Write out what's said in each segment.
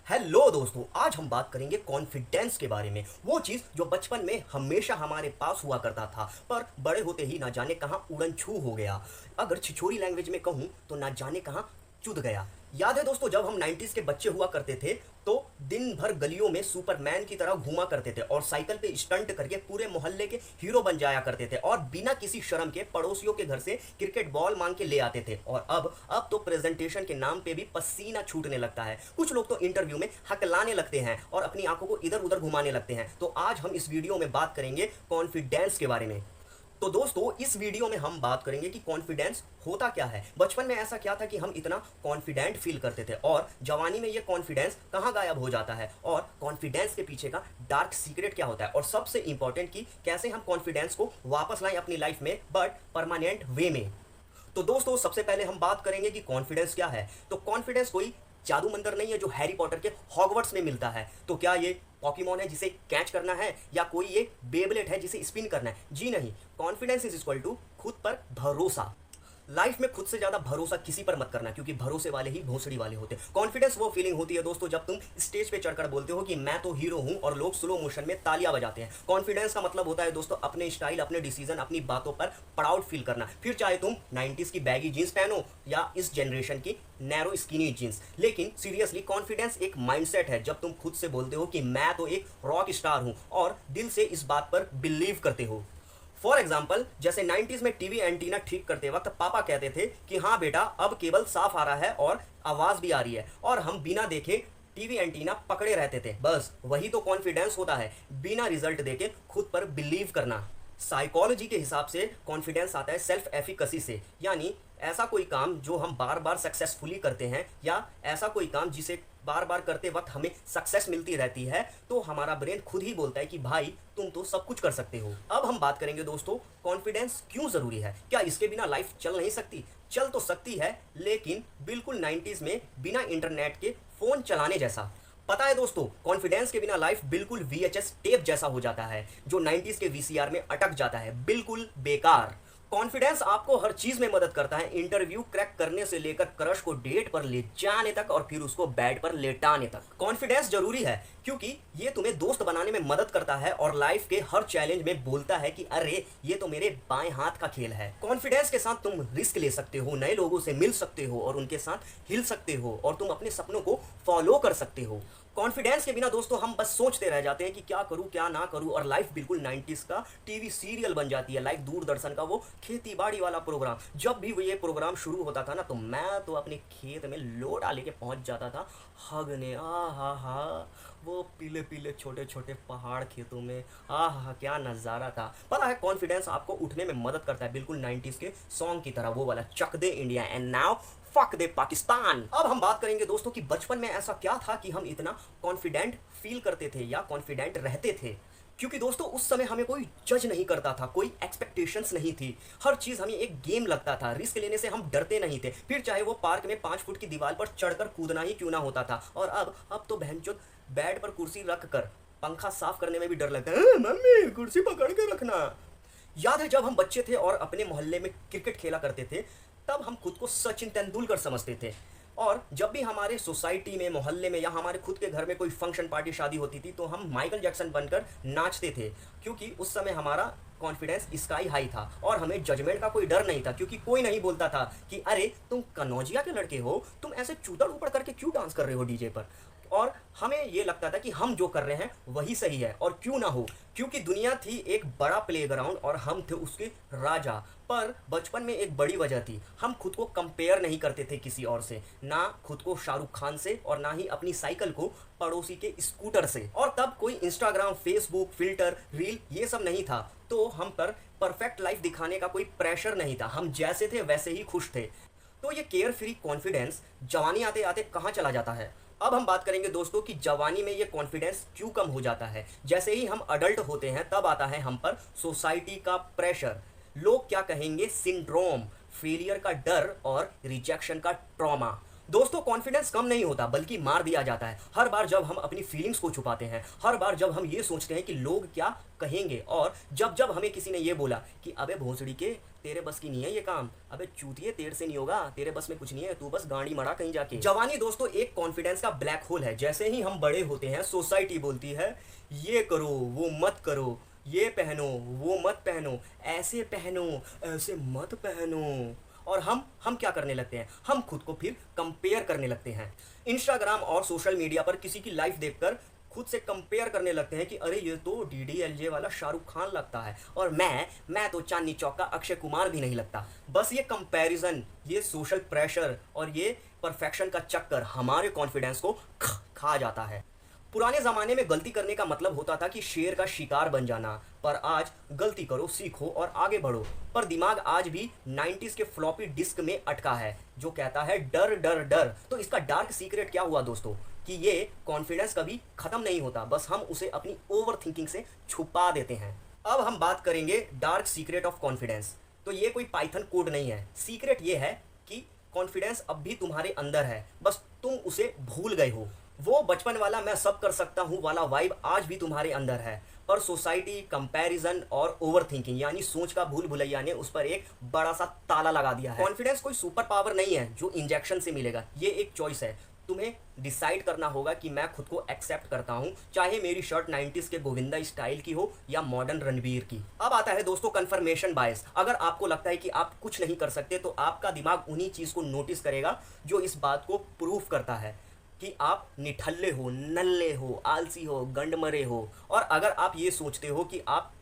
Hello दोस्तों, आज हम बात करेंगे कॉन्फिडेंस के बारे में। वो चीज़ जो बचपन में हमेशा हमारे पास हुआ करता था, पर बड़े होते ही ना जाने कहाँ उड़न छू हो गया। अगर छिछोरी लैंग्वेज में कहूँ तो ना जाने कहाँ चुद गया। याद है दोस्तों, जब हम 90s के बच्चे हुआ करते थे तो दिन भर गलियों में सुपरमैन की तरह घूमा करते थे और साइकिल पे स्टंट करके पूरे मोहल्ले के हीरो बन जाया करते थे और बिना किसी शर्म के पड़ोसियों के घर से क्रिकेट बॉल मांग के ले आते थे। और अब तो प्रेजेंटेशन के नाम पे भी पसीना छूटने लगता है। कुछ लोग तो इंटरव्यू में हकलाने लगते हैं और अपनी आंखों को इधर उधर घुमाने लगते हैं। तो आज हम इस वीडियो में बात करेंगे कॉन्फिडेंस के बारे में। तो दोस्तों, इस वीडियो में हम बात करेंगे कि कॉन्फिडेंस होता क्या है, बचपन में ऐसा क्या था कि हम इतना कॉन्फिडेंट फील करते थे और जवानी में ये कॉन्फिडेंस कहाँ गायब हो जाता है और कॉन्फिडेंस के पीछे का डार्क सीक्रेट क्या होता है और सबसे इंपॉर्टेंट कि कैसे हम कॉन्फिडेंस को वापस लाएं अपनी लाइफ में, बट परमानेंट वे में। तो दोस्तों, सबसे पहले हम बात करेंगे कि कॉन्फिडेंस क्या है। तो कॉन्फिडेंस कोई जादू मंत्र नहीं है जो हैरी पॉटर के हॉगवर्ट्स में मिलता है। तो क्या ये पॉकीमोन है जिसे कैच करना है, या कोई ये बेबलेट है जिसे स्पिन करना है? जी नहीं। कॉन्फिडेंस इज इक्वल टू खुद पर भरोसा। लाइफ में खुद से ज्यादा भरोसा किसी पर मत करना, क्योंकि भरोसे वाले ही भोसड़ी वाले होते हैं। कॉन्फिडेंस वो फीलिंग होती है दोस्तों जब तुम स्टेज पे चढ़कर बोलते हो कि मैं तो हीरो हूं और लोग स्लो मोशन में तालियां बजाते हैं। कॉन्फिडेंस का मतलब होता है दोस्तों अपने स्टाइल, अपने डिसीजन, अपनी बातों पर प्राउड फील करना। फिर चाहे तुम 90s की बैगी जींस पहनो या इस जनरेशन की नैरो स्किनी जींस। लेकिन सीरियसली, कॉन्फिडेंस एक माइंडसेट है जब तुम खुद से बोलते हो कि मैं तो एक रॉक स्टार हूं और दिल से इस बात पर बिलीव करते हो। फॉर एग्जाम्पल, जैसे 90s में टीवी एंटीना ठीक करते वक्त पापा कहते थे कि हाँ बेटा, अब केबल साफ आ रहा है और आवाज भी आ रही है, और हम बिना देखे टीवी एंटीना पकड़े रहते थे। बस वही तो कॉन्फिडेंस होता है, बिना रिजल्ट देके खुद पर बिलीव करना। साइकोलॉजी के हिसाब से कॉन्फिडेंस आता है सेल्फ एफिकेसी से, यानी ऐसा कोई काम जो हम बार बार सक्सेसफुली करते हैं या ऐसा कोई काम जिसे बार बार करते वक्त हमें सक्सेस मिलती रहती है, तो हमारा ब्रेन खुद ही बोलता है कि भाई तुम तो सब कुछ कर सकते हो। अब हम बात करेंगे दोस्तों, कॉन्फिडेंस क्यों जरूरी है। क्या इसके बिना लाइफ चल नहीं सकती? चल तो सकती है, लेकिन बिल्कुल 90s में बिना इंटरनेट के फोन चलाने जैसा। पता है दोस्तों, कॉन्फिडेंस के बिना लाइफ बिल्कुल VHS टेप जैसा हो जाता है जो 90s के VCR में अटक जाता है, बिल्कुल बेकार। कॉन्फिडेंस आपको हर चीज में मदद करता है, इंटरव्यू क्रैक करने से लेकर क्रश को डेट पर ले जाने तक और फिर उसको बेड पर लेटाने तक। कॉन्फिडेंस जरूरी है क्योंकि ये तुम्हें दोस्त बनाने में मदद करता है और लाइफ के हर चैलेंज में बोलता है कि अरे ये तो मेरे बाएं हाथ का खेल है। कॉन्फिडेंस के साथ तुम रिस्क ले सकते हो, नए लोगों से मिल सकते हो और उनके साथ हिल सकते हो, और तुम अपने सपनों को फॉलो कर सकते हो। कॉन्फिडेंस के बिना दोस्तों हम बस सोचते रह जाते हैं कि क्या करूं क्या ना करूं, और लाइफ बिल्कुल 90s का टीवी सीरियल बन जाती है। लाइक दूरदर्शन का वो खेती बाड़ी वाला प्रोग्राम, जब भी वो ये प्रोग्राम शुरू होता था ना, तो मैं तो अपने खेत में लो डाले के पहुंच जाता था हगने। हा, वो पीले पीले छोटे छोटे पहाड़ खेतों में, हा क्या नज़ारा था। पता है, कॉन्फिडेंस आपको उठने में मदद करता है, बिल्कुल 90s के सॉन्ग की तरह, वो वाला Chak De India and now fuck दे पाकिस्तान। अब हम बात करेंगे दोस्तों कि बचपन में ऐसा क्या था कि हम इतना कॉन्फिडेंट फील करते थे या कॉन्फिडेंट रहते थे। क्योंकि दोस्तों उस समय हमें कोई जज नहीं करता था, कोई एक्सपेक्टेशंस नहीं थी, हर चीज हमें एक गेम लगता था। रिस्क लेने से हम डरते नहीं थे, फिर चाहे वो पार्क में 5 फुट की दीवार पर चढ़कर कूदना ही क्यों ना होता था। और अब तो बहनचोद बेड पर कुर्सी रख कर पंखा साफ करने में भी डर लगता है। मम्मी कुर्सी पकड़ के रखना। याद है जब हम बच्चे थे और अपने मोहल्ले में क्रिकेट खेला करते थे, तब हम खुद को सचिन तेंदुलकर समझते थे। और जब भी हमारे सोसाइटी में, मोहल्ले में या हमारे खुद के घर में कोई फंक्शन पार्टी शादी होती थी, तो हम माइकल जैक्सन बनकर नाचते थे, क्योंकि उस समय हमारा कॉन्फिडेंस स्काई हाई था और हमें जजमेंट का कोई डर नहीं था, क्योंकि कोई नहीं बोलता था कि अरे तुम कनौजिया के लड़के हो, तुम ऐसे चूदड़ ऊपर करके क्यों डांस कर रहे हो डीजे पर। और हमें ये लगता था कि हम जो कर रहे हैं वही सही है, और क्यों ना हो, क्योंकि दुनिया थी एक बड़ा प्लेग्राउंड और हम थे उसके राजा। पर बचपन में एक बड़ी वजह थी, हम खुद को कंपेयर नहीं करते थे किसी और से, ना खुद को शाहरुख खान से और ना ही अपनी साइकिल को पड़ोसी के स्कूटर से। और तब कोई इंस्टाग्राम, फेसबुक, फिल्टर, रील ये सब नहीं था, तो हम पर परफेक्ट लाइफ दिखाने का कोई प्रेशर नहीं था, हम जैसे थे वैसे ही खुश थे। तो ये केयर फ्री कॉन्फिडेंस जवानी आते आते कहाँ चला जाता है। अब हम बात करेंगे दोस्तों कि जवानी में ये कॉन्फिडेंस क्यों कम हो जाता है। जैसे ही हम अडल्ट होते हैं तब आता है हम पर सोसाइटी का प्रेशर, लोग क्या कहेंगे सिंड्रोम, फेलियर का डर और रिजेक्शन का ट्रॉमा। दोस्तों कॉन्फिडेंस कम नहीं होता बल्कि मार दिया जाता है हर बार जब हम अपनी फीलिंग्स को छुपाते हैं, हर बार जब हम ये सोचते हैं कि लोग क्या कहेंगे, और जब जब हमें किसी ने ये बोला कि अबे भोसड़ी के तेरे बस की नहीं है ये काम, अबे चूतिए तेरे से नहीं होगा, तेरे बस में कुछ नहीं है, तू बस गाड़ी मरा कहीं जाके। जवानी दोस्तों एक कॉन्फिडेंस का ब्लैक होल है। जैसे ही हम बड़े होते हैं सोसाइटी बोलती है ये करो वो मत करो, ये पहनो वो मत पहनो, ऐसे पहनो ऐसे मत पहनो, और हम क्या करने लगते हैं, हम खुद को फिर कंपेयर करने लगते हैं। इंस्टाग्राम और सोशल मीडिया पर किसी की लाइफ देखकर खुद से कंपेयर करने लगते हैं कि अरे ये तो DDLJ वाला शाहरुख खान लगता है, और मैं तो चांदनी चौक का अक्षय कुमार भी नहीं लगता। बस ये कंपैरिजन, ये सोशल प्रेशर और ये परफेक्शन का चक्कर हमारे कॉन्फिडेंस को खा जाता है। पुराने ज़माने में गलती करने का मतलब होता था कि शेर का शिकार बन जाना, पर आज गलती करो, सीखो और आगे बढ़ो। पर दिमाग आज भी 90s के फ्लॉपी डिस्क में अटका है जो कहता है डर डर डर। तो इसका डार्क सीक्रेट क्या हुआ दोस्तों, कि ये कॉन्फिडेंस कभी ख़त्म नहीं होता, बस हम उसे अपनी ओवर थिंकिंग से छुपा देते हैं। अब हम बात करेंगे डार्क सीक्रेट ऑफ कॉन्फिडेंस। तो ये कोई पाइथन कोड नहीं है, सीक्रेट ये है कि कॉन्फिडेंस अब भी तुम्हारे अंदर है, बस तुम उसे भूल गए हो। वो बचपन वाला मैं सब कर सकता हूँ वाला वाइब आज भी तुम्हारे अंदर है, पर सोसाइटी, कंपैरिजन और ओवर थिंकिंग यानी सोच का भूल भुलैया ने उस पर एक बड़ा सा ताला लगा दिया है। कॉन्फिडेंस कोई सुपर पावर नहीं है जो इंजेक्शन से मिलेगा, ये एक चॉइस है। तुम्हें डिसाइड करना होगा कि मैं खुद को एक्सेप्ट करता हूँ, चाहे मेरी शर्ट 90s के गोविंदा स्टाइल की हो या मॉडर्न रणबीर की। अब आता है दोस्तों कन्फर्मेशन बायस। अगर आपको लगता है कि आप कुछ नहीं कर सकते तो आपका दिमाग उन्हीं चीज़ को नोटिस करेगा जो इस बात को प्रूफ करता है कि आप निठल्ले हो, नल्ले हो, आलसी हो, गंडमरे हो। और अगर आप ये सोचते हो कि आप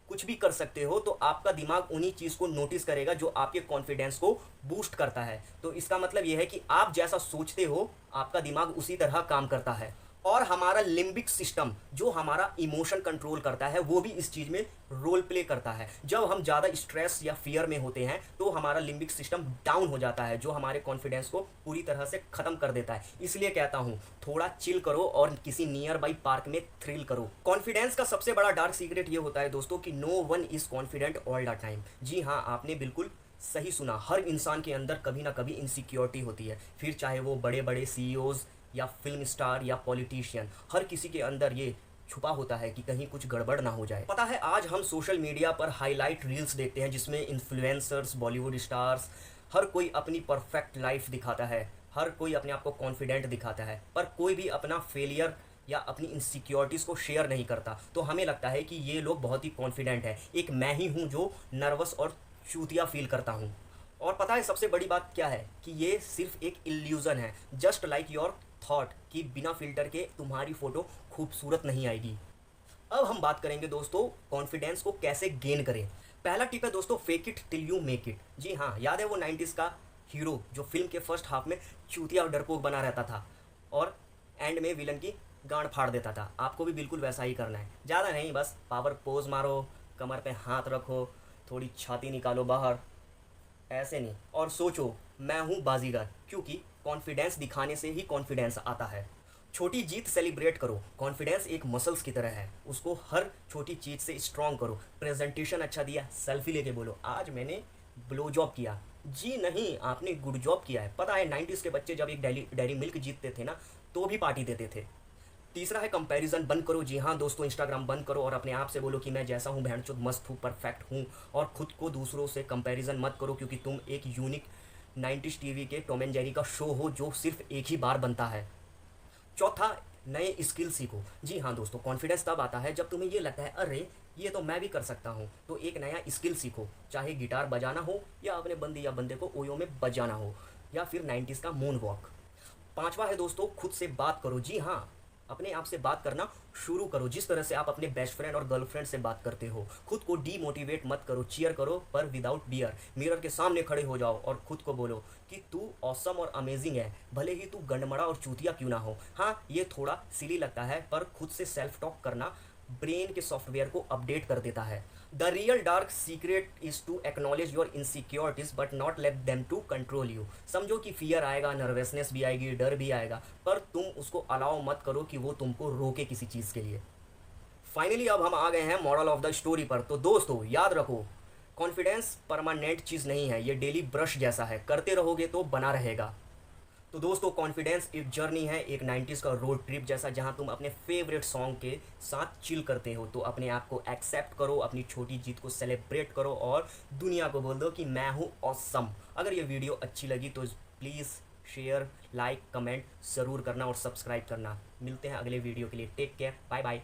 कुछ भी कर सकते हो तो आपका दिमाग उन्हीं चीज़ को नोटिस करेगा जो आपके कॉन्फिडेंस को बूस्ट करता है। तो इसका मतलब ये है कि आप जैसा सोचते हो आपका दिमाग उसी तरह काम करता है। और हमारा लिम्बिक सिस्टम जो हमारा इमोशन कंट्रोल करता है वो भी इस चीज़ में रोल प्ले करता है। जब हम ज़्यादा स्ट्रेस या फियर में होते हैं तो हमारा लिम्बिक सिस्टम डाउन हो जाता है जो हमारे कॉन्फिडेंस को पूरी तरह से ख़त्म कर देता है। इसलिए कहता हूँ थोड़ा चिल करो और किसी नियर बाई पार्क में थ्रिल करो। कॉन्फिडेंस का सबसे बड़ा डार्क सीक्रेट ये होता है दोस्तों कि no one is confident all the time. जी हाँ, आपने बिल्कुल सही सुना, हर इंसान के अंदर कभी ना कभी इनसिक्योरिटी होती है, फिर चाहे वो बड़े बड़े CEOs या फिल्म स्टार या पॉलिटिशियन, हर किसी के अंदर ये छुपा होता है कि कहीं कुछ गड़बड़ ना हो जाए। पता है आज हम सोशल मीडिया पर हाईलाइट रील्स देखते हैं जिसमें इन्फ्लुएंसर्स, बॉलीवुड स्टार्स, हर कोई अपनी परफेक्ट लाइफ दिखाता है, हर कोई अपने आप को कॉन्फिडेंट दिखाता है, पर कोई भी अपना फेलियर या अपनी इनसिक्योरिटीज़ को शेयर नहीं करता। तो हमें लगता है कि ये लोग बहुत ही कॉन्फिडेंट है, एक मैं ही हूँ जो नर्वस और चूतिया फील करता हूँ। और पता है सबसे बड़ी बात क्या है कि ये सिर्फ एक इल्यूज़न है, जस्ट लाइक योर थॉट, कि बिना फिल्टर के तुम्हारी फ़ोटो खूबसूरत नहीं आएगी। अब हम बात करेंगे दोस्तों कॉन्फिडेंस को कैसे गेन करें। पहला टिप है दोस्तों fake it till you make it. जी हाँ, याद है वो 90s का हीरो जो फिल्म के फर्स्ट हाफ में चूतिया और डरपोक बना रहता था और एंड में विलन की गांड फाड़ देता था। आपको भी बिल्कुल वैसा ही करना है, ज़्यादा नहीं, बस पावर पोज मारो, कमर पे हाथ रखो, थोड़ी छाती निकालो बाहर, ऐसे नहीं, और सोचो मैं हूँ बाजीगर, क्योंकि कॉन्फिडेंस दिखाने से ही कॉन्फिडेंस आता है। छोटी जीत सेलिब्रेट करो, कॉन्फिडेंस एक मसल्स की तरह है, उसको हर छोटी चीज़ से स्ट्रॉन्ग करो। प्रेजेंटेशन अच्छा दिया, सेल्फी लेके बोलो आज मैंने ब्लो जॉब किया। जी नहीं, आपने गुड जॉब किया है। पता है 90s के बच्चे जब एक डेरी मिल्क जीतते थे ना तो भी पार्टी देते थे। तीसरा है कंपैरिजन बंद करो। जी हाँ दोस्तों, इंस्टाग्राम बंद करो और अपने आप से बोलो कि मैं जैसा हूँ भैंचोद मस्त हूँ, परफेक्ट हूँ। और खुद को दूसरों से कंपैरिजन मत करो क्योंकि तुम एक यूनिक 90s टीवी के टॉम एंड जेरी का शो हो जो सिर्फ एक ही बार बनता है। चौथा, नए स्किल सीखो। जी हाँ दोस्तों, कॉन्फिडेंस तब आता है जब तुम्हें ये लगता है अरे ये तो मैं भी कर सकता हूँ। तो एक नया स्किल सीखो, चाहे गिटार बजाना हो या अपने बंदी या बंदे को ओयो में बजाना हो या फिर 90s का मून वॉक। पांचवा है दोस्तों खुद से बात करो। जी हाँ, अपने आप से बात करना शुरू करो जिस तरह से आप अपने बेस्ट फ्रेंड और गर्लफ्रेंड से बात करते हो। खुद को डीमोटिवेट मत करो, चीयर करो पर विदाउट बियर। मिरर के सामने खड़े हो जाओ और खुद को बोलो कि तू ऑसम और अमेजिंग है, भले ही तू गंडमड़ा और चूतिया क्यों ना हो। हाँ, ये थोड़ा सिली लगता है पर खुद से सेल्फ टॉक करना ब्रेन के सॉफ्टवेयर को अपडेट कर देता है। The real dark secret is to acknowledge your insecurities but not let them to control you. समझो कि फियर आएगा, नर्वसनेस भी आएगी, डर भी आएगा, पर तुम उसको अलाउ मत करो कि वो तुमको रोके किसी चीज़ के लिए। फाइनली अब हम आ गए हैं मॉरल ऑफ द स्टोरी पर। तो दोस्तों याद रखो, कॉन्फिडेंस परमानेंट चीज़ नहीं है, ये डेली ब्रश जैसा है, करते रहोगे तो बना रहेगा। तो दोस्तों कॉन्फिडेंस एक जर्नी है, एक 90s का रोड ट्रिप जैसा, जहां तुम अपने फेवरेट सॉन्ग के साथ चिल करते हो। तो अपने आप को एक्सेप्ट करो, अपनी छोटी जीत को सेलिब्रेट करो और दुनिया को बोल दो कि मैं हूँ ऑसम। अगर ये वीडियो अच्छी लगी तो प्लीज़ शेयर, लाइक, कमेंट ज़रूर करना और सब्सक्राइब करना। मिलते हैं अगले वीडियो के लिए। Take care, bye bye.